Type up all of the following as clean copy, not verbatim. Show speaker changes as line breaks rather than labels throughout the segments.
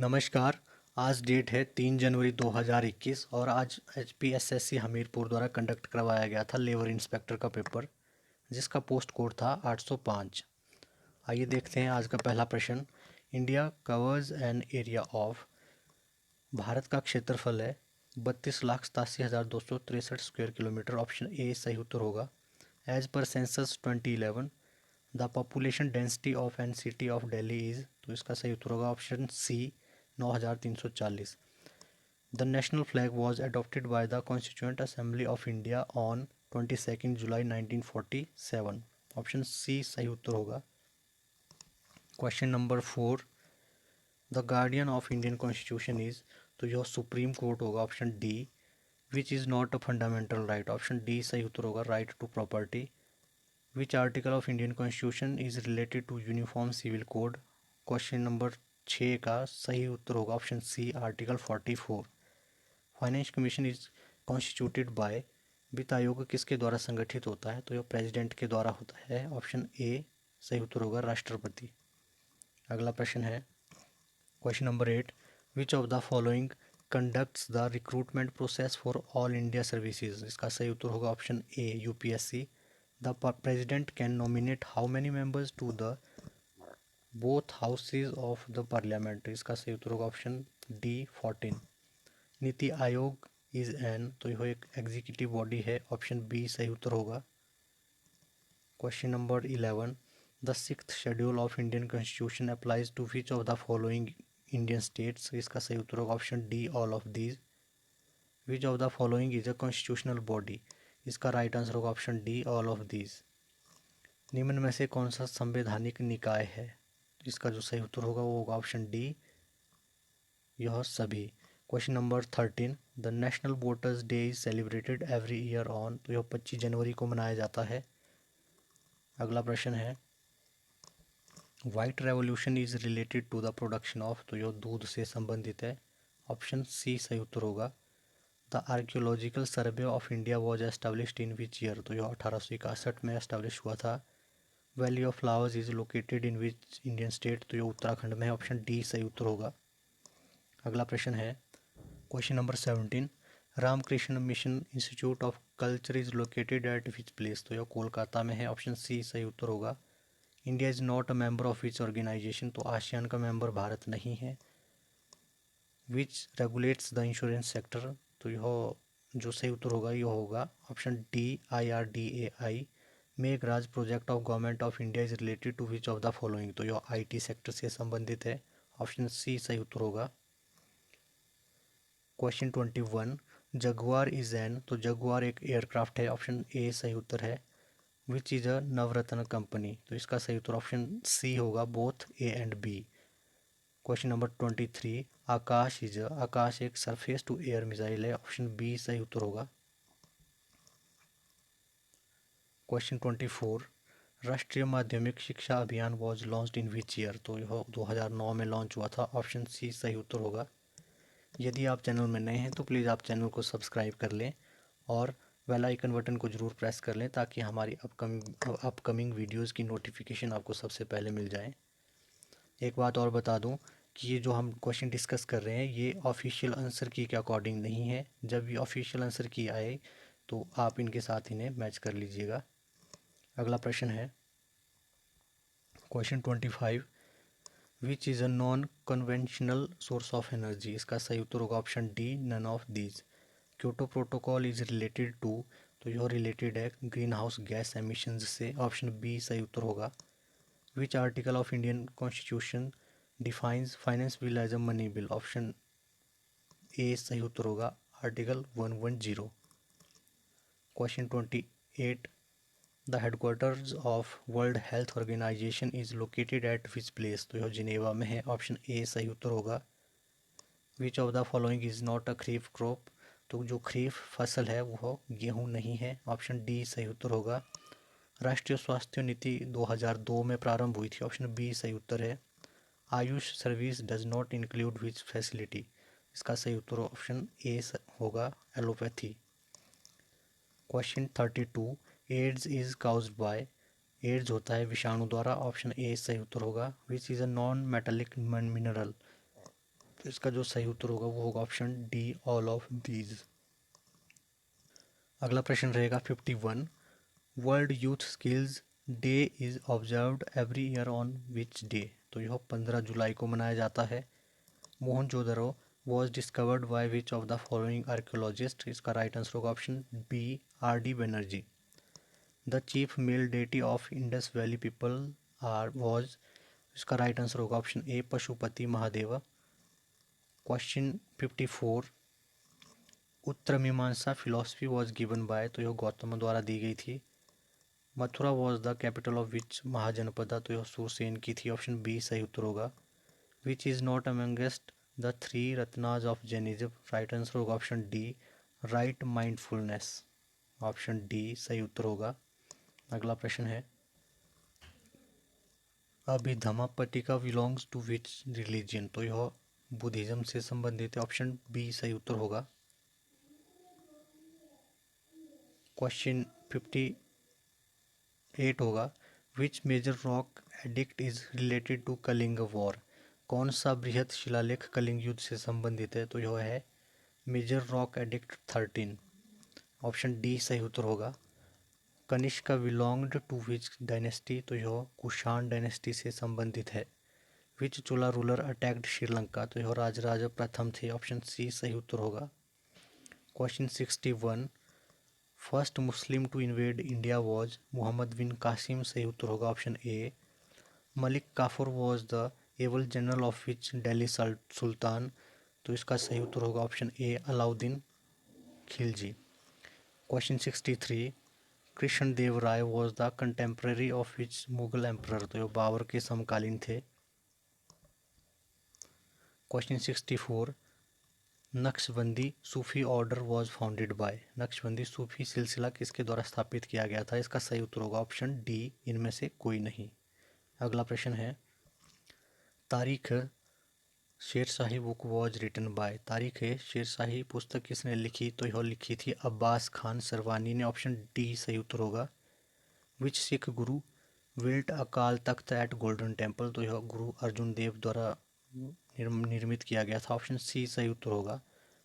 नमस्कार। आज डेट है 3 जनवरी 2021 और आज HPSSC हमीरपुर द्वारा कंडक्ट करवाया गया था लेबर इंस्पेक्टर का पेपर, जिसका पोस्ट कोड था 805। आइए देखते हैं आज का पहला प्रश्न। India covers an area of. Bharat का क्षेत्रफल है 32,87,263 स्क्वायर किलोमीटर। ऑप्शन ए सही उत्तर होगा। As per census 2011 the population density of an city of Delhi is, तो इसका सही उत्तर होगा option C 9,340। The national flag was adopted by the constituent assembly of India on 22 July 1947। Option C सही उत्तर होगा। Question number 4। The guardian of Indian constitution is, तो यह सुप्रीम कोर्ट होगा। Option D. Which is not a fundamental right. Option D सही उत्तर होगा, right to property. Which article of Indian constitution is related to uniform civil code. Question number 6 का सही उत्तर होगा option C, article 44। Finance commission is constituted by. वित्त आयोग किसके द्वारा संगठित होता है, तो यह प्रेसिडेंट के द्वारा होता है। ऑप्शन ए सही उत्तर होगा, राष्ट्रपति। अगला प्रश्न है question number 8। Which of the following conducts the recruitment process for all India services. इसका सही उत्तर होगा option A, UPSC. The president can nominate how many members to the both houses of the parliament. इसका सही उत्तर होगा option D, 14। NITI Aayog is an, तो यह एक एग्जीक्यूटिव बॉडी है। ऑप्शन बी सही उत्तर होगा। Question number 11। The sixth schedule of Indian constitution applies to which of the following Indian states. इसका सही उत्तर होगा option D, all of these. Which of the following is a constitutional body. इसका right answer होगा option D, all of these. निम्न में से कौन सा संवैधानिक निकाय है। इसका जो सही उत्तर होगा वो होगा ऑप्शन डी, यह सभी। Question number 13। The national voters day is celebrated every year on, तो यह 25 जनवरी को मनाया जाता है। अगला प्रश्न है white revolution is related to the production of, तो यह दूध से संबंधित है। ऑप्शन सी सही उत्तर होगा। The archaeological survey of India was established in which year, तो यह 1861 में एस्टेब्लिश हुआ था। Valley of flowers is located in which Indian state, तो यह उत्तराखंड में है। ऑप्शन डी सही उत्तर होगा। अगला प्रश्न है question number 17। Ramakrishna mission institute of culture is located at which place, तो यह कोलकाता में है। ऑप्शन सी सही उत्तर होगा। India is not a member of which organization, तो आसियान का मेंबर भारत नहीं है। Which regulates the insurance sector, तो यह जो सही उत्तर होगा यह होगा option D, IRDAI। Meghraj project of government of India is related to which of the following, तो यह IT सेक्टर से संबंधित है। ऑप्शन सी सही उत्तर होगा। क्वेश्चन 21। जगुआर इज एन, तो जगुआर एक एयरक्राफ्ट है। ऑप्शन ए सही उत्तर है। विच इज़ अ नवरत्न कंपनी, तो इसका सही उत्तर ऑप्शन सी होगा, both A and B. Question number 23। Akash is, Akash एक सरफेस टू एयर मिसाइल है। ऑप्शन बी सही उत्तर होगा। क्वेश्चन 24। राष्ट्रीय माध्यमिक शिक्षा अभियान was launched in which year, तो यह 2009 में लॉन्च हुआ था। ऑप्शन सी सही उत्तर होगा। यदि आप चैनल में नए हैं तो प्लीज़ आप चैनल को सब्सक्राइब कर लें और बेल आइकन बटन को ज़रूर प्रेस कर लें ताकि हमारी अपकमिंग वीडियोज़ की नोटिफिकेशन आपको सबसे पहले मिल जाए। एक बात और बता दूं कि ये जो हम क्वेश्चन डिस्कस कर रहे हैं ये ऑफिशियल आंसर की के अकॉर्डिंग नहीं है। जब ये ऑफिशियल आंसर की आए तो आप इनके साथ इन्हें मैच कर लीजिएगा। अगला प्रश्न है question 25। Which is a non conventional source of energy, इसका सही उत्तर होगा option D, none of these. Kyoto protocol is related to, तो यह रिलेटेड है ग्रीन हाउस गैस एमिशंस से। ऑप्शन बी सही उत्तर होगा। Which article of Indian constitution defines finance bill as a money bill. Option A सही उत्तर होगा, article 110। Question 28। The headquarters of world health organization is located at which place, तो यह Geneva में है। ऑप्शन ए सही उत्तर होगा। विच of the following is not a kharif crop, तो जो खरीफ फसल है वह गेहूँ नहीं है। ऑप्शन डी सही उत्तर होगा। राष्ट्रीय स्वास्थ्य नीति 2002 में प्रारंभ हुई थी। ऑप्शन बी सही उत्तर है। AYUSH service does not include which facility, इसका सही उत्तर ऑप्शन ए होगा, allopathy. Question 32। AIDS is caused by, AIDS होता है विषाणु द्वारा। ऑप्शन ए सही उत्तर होगा। Which is a non metallic mineral, तो इसका जो सही उत्तर होगा वो होगा option D, all of these. अगला प्रश्न रहेगा 51। World youth skills day is observed every year on which day? तो यह 15 जुलाई को मनाया जाता है। Mohenjodaro was discovered by which of the following archaeologist? इसका राइट आंसर होगा option B, R D Banerjee. The chief male deity of Indus valley people are was? इसका राइट आंसर होगा option A, Pashupati Mahadeva. Question 54। Uttar Mimamsa philosophy was given by? तो यह गौतम द्वारा दी गई थी। Mathura was the capital of which Mahajanapada? तो यह सूरसेन की थी। ऑप्शन बी सही उत्तर होगा। Which is not amongst the three ratnas of Jainism? Right answer होगा option D, right mindfulness. Option D सही उत्तर होगा। अगला प्रश्न है Abhidhammapitaka belongs to which religion? तो यह बुद्धिज्म से संबंधित है। ऑप्शन बी सही उत्तर होगा। क्वेश्चन 58 होगा which major rock edict is related to Kalinga war? कौन सा बृहत शिलालेख कलिंग युद्ध से संबंधित है? तो यह है major rock edict 13। Option D सही उत्तर होगा। Kanishka belonged to which dynasty? तो यह कुषाण डायनेस्टी से संबंधित है। Which Chola ruler attacked Sri Lanka? तो यह राजराजा प्रथम थे। ऑप्शन सी सही उत्तर होगा। Question 61। First Muslim to invade India was? Muhammad bin Qasim सही उत्तर होगा। Option A. Malik Kafur was the able general of which Delhi sultan? तो इसका सही उत्तर होगा option A, Alauddin Khilji. Question 63। Krishna Deva Raya was the contemporary of which Mughal emperor? तो ये बाबर के समकालीन थे। Question 64। Naqshbandi Sufi order was founded by? Naqshbandi सूफी सिलसिला किसके द्वारा स्थापित किया गया था? इसका सही उत्तर होगा ऑप्शन डी, इनमें से कोई नहीं। अगला प्रश्न है तारीख शेरशाही बुक वॉज रिटन बाय? तारीख शेरशाही पुस्तक किसने लिखी? तो यह लिखी थी अब्बास खान सरवानी ने। ऑप्शन डी सही उत्तर होगा। विच सिख गुरु wilt Akal Takht eight golden temple? तो यह गुरु अर्जुन देव द्वारा निर्मित किया गया था। ऑप्शन सी सही उत्तर होगा।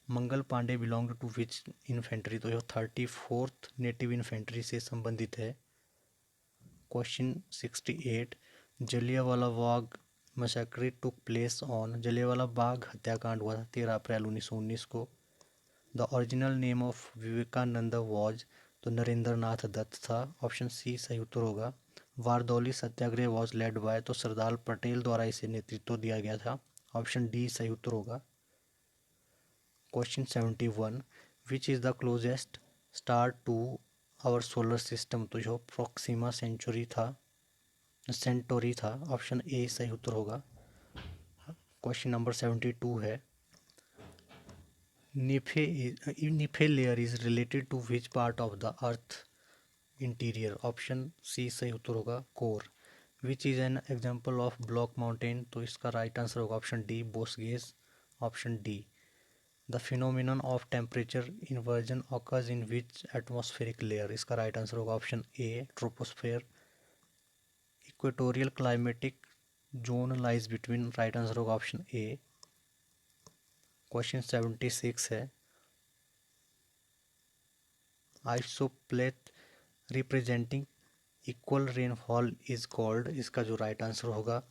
Mangal Pandey belong to which infantry? तो यह 34th नेटिव इन्फेंट्री से संबंधित है। Question 68। Jallianwala Bagh massacre took place on? Jallianwala Bagh हत्याकांड हुआ था 13 अप्रैल 1919 को। The original name of Vivekananda was? तो नरेंद्र नाथ दत्त था। ऑप्शन सी सही उत्तर होगा। वारदौली सत्याग्रह वॉज लेड बाय? तो सरदार पटेल द्वारा इसे नेतृत्व दिया गया था। ऑप्शन डी सही उत्तर होगा। Question 71। Which is the closest star to our solar system? तो जो प्रोक्सीमा सेंटोरी था। ऑप्शन ए सही उत्तर होगा। क्वेश्चन नंबर 72 है Nife layer is related to which part of the earth interior? Option C सही उत्तर होगा, core. Which is an example of block mountain? तो इसका राइट आंसर होगा ऑप्शन डी, बोसगेस। Option D. The phenomenon of temperature inversion occurs in which atmospheric layer? इसका right answer होगा option A, troposphere. Equatorial climatic zone lies between? Right answer होगा option A. Question 76 है isopleth representing equal rainfall is called? इसका जो right answer होगा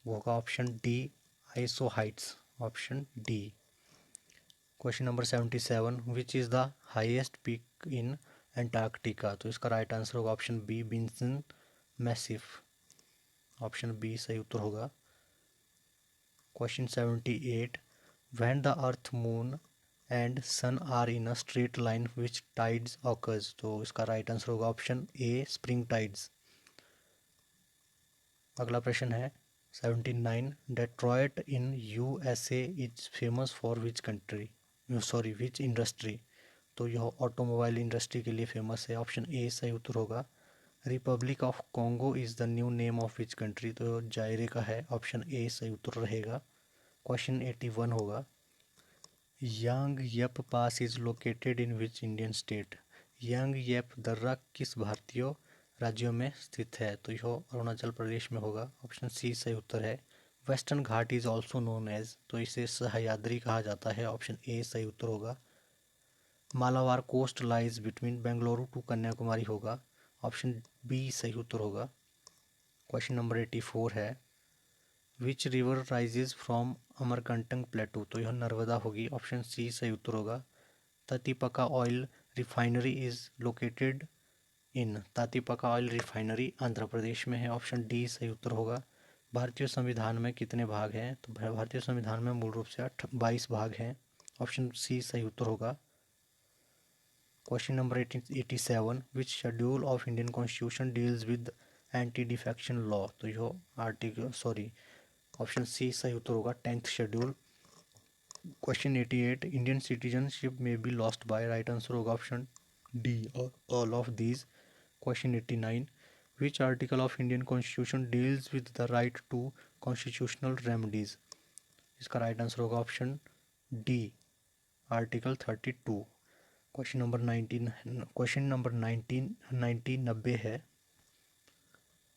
वो होगा option D, isohyets. Option D. Question number 77। Which is the highest peak in Antarctica? तो इसका right answer होगा option B, Vinson Massif. Option B सही उत्तर होगा। Question 78। When the earth moon and sun are in a straight line which tides occurs? तो इसका right answer होगा option A, spring tides. अगला प्रश्न है 79। Detroit in USA is famous for which country? Sorry which industry? तो यह automobile industry के लिए फेमस है। ऑप्शन ए सही उत्तर होगा। Republic of Congo is the new name of which country? तो जायरे का है। ऑप्शन ए सही उत्तर रहेगा। क्वेश्चन 81 होगा Yang Yap pass is located in which Indian state? Yang Yap दर्रा किस भारतीय राज्यों में स्थित है? तो यह अरुणाचल प्रदेश में होगा। ऑप्शन सी सही उत्तर है। Western Ghat is also known as, तो इसे सह्याद्री कहा जाता है, ऑप्शन ए सही उत्तर होगा। Malabar coast lies between Bengaluru to Kanyakumari होगा, ऑप्शन बी सही उत्तर होगा। क्वेश्चन नंबर 84 है, which river rises from Amarkantak plateau, तो यह नर्मदा होगी, ऑप्शन सी सही उत्तर होगा। Tatipaka oil refinery is located in, Tatipaka oil refinery Andhra Pradesh में है, ऑप्शन डी सही उत्तर होगा। भारतीय संविधान में कितने भाग हैं, तो भारतीय संविधान में मूल रूप से 22 भाग हैं, ऑप्शन सी सही उत्तर होगा। Question number 87, which schedule of Indian constitution deals with anti defection law, तो यह ऑप्शन सी सही उत्तर होगा, 10th schedule. Question 88, Indian citizenship may be lost by, right answer होगा option D all of these. Question 89, which article of Indian constitution deals with the right to constitutional remedies, इसका right answer होगा option D article 32। Question number 90 है,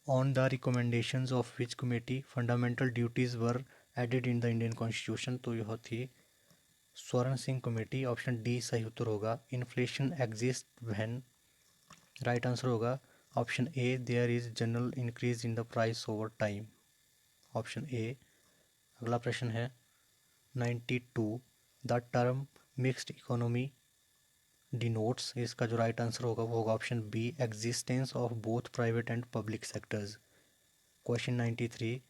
on the recommendations of which committee fundamental duties were added in the Indian constitution, तो यह थी स्वर्ण Singh committee, option D सही उत्तर होगा। Inflation exist when, right answer होगा option A there is general increase in the price over time, option A. अगला प्रश्न है 92, the term mixed economy denotes, इसका जो राइट आंसर होगा वो होगा option B existence of both private and public sectors. Question 93,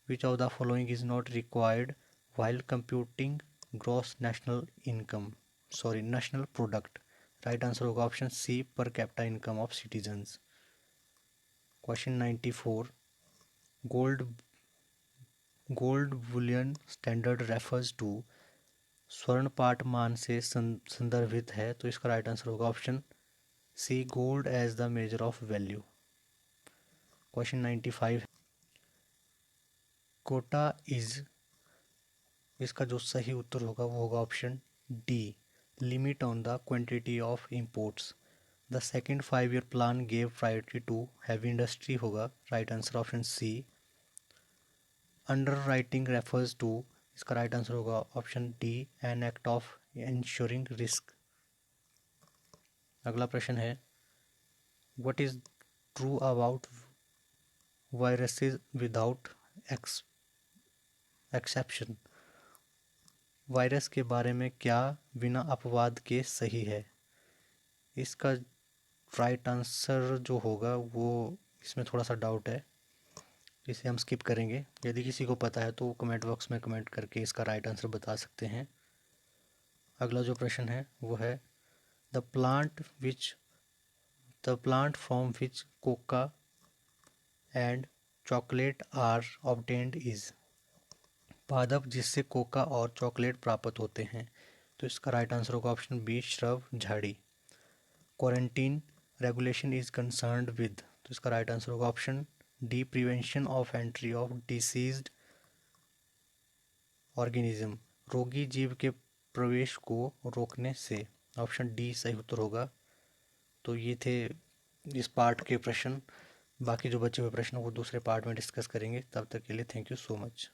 which of the following is not required while computing gross national product, right answer होगा option C per capita income of citizens. Question 94, gold gold bullion standard refers to, स्वर्ण पाठ मान से संदर्भित है, तो इसका right answer होगा option C gold as the measure of value. Question 95, quota is, इसका जो सही उत्तर होगा वो होगा option D limit on the quantity of imports. The second 5 year plan gave priority to heavy industry होगा, right answer option C. Underwriting refers to, इसका right answer होगा option D an act of ensuring risk. अगला प्रश्न है, what is true about viruses without exception, virus के बारे में क्या बिना अपवाद के सही है, इसका राइट आंसर जो होगा वो इसमें थोड़ा सा डाउट है, इसे हम स्किप करेंगे। यदि किसी को पता है तो वो कमेंट बॉक्स में कमेंट करके इसका राइट आंसर बता सकते हैं। अगला जो प्रश्न है वो है, the plant from which coca and chocolate are obtained is, पादप जिससे कोका और चॉकलेट प्राप्त होते हैं, तो इसका राइट आंसर होगा ऑप्शन बी श्रव झाड़ी। Quarantine regulation is concerned with, तो इसका राइट आंसर होगा option D prevention of entry of deceased organism, रोगी जीव के प्रवेश को रोकने से, ऑप्शन डी सही उत्तर होगा। तो ये थे इस पार्ट के प्रश्न, बाकी जो बचे हुए प्रश्न वो दूसरे पार्ट में डिस्कस करेंगे। तब तक के लिए थैंक यू सो मच।